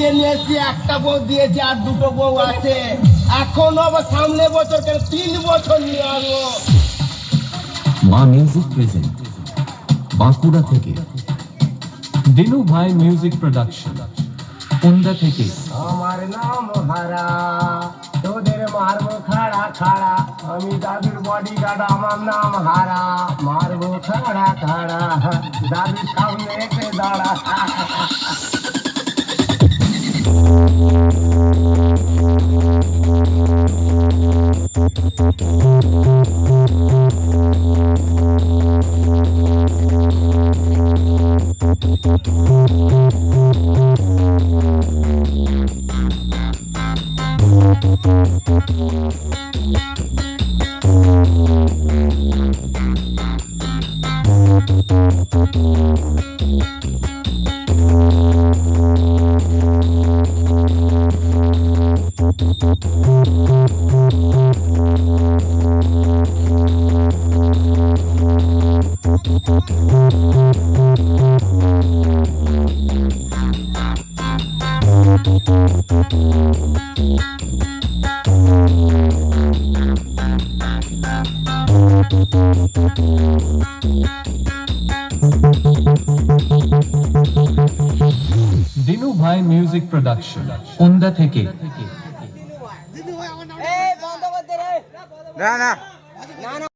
বিয়ে নিয়ে এসেছি, একটা বউ দিয়েছি আর দুটো বউ আছে। এখনো আবার সামনে বছর 3 বছর নিয়ে আসবো। মা মিউজিক প্রেজেন্ট বাঁকুড়া থেকে দিনু ভাই মিউজিক প্রোডাকশন ওন্দা থেকে। আমার নাম হারা, তোদের মারবো খাড়া খাড়া, আমি দাদুর বডিগার্ড, আমার নাম হারা, মারবো খাড়া খাড়া, দাদুর সামনে এসে দাঁড়া। দিনু ভাই মিউজিক প্রোডাকশন ওন্দা থেকে। না না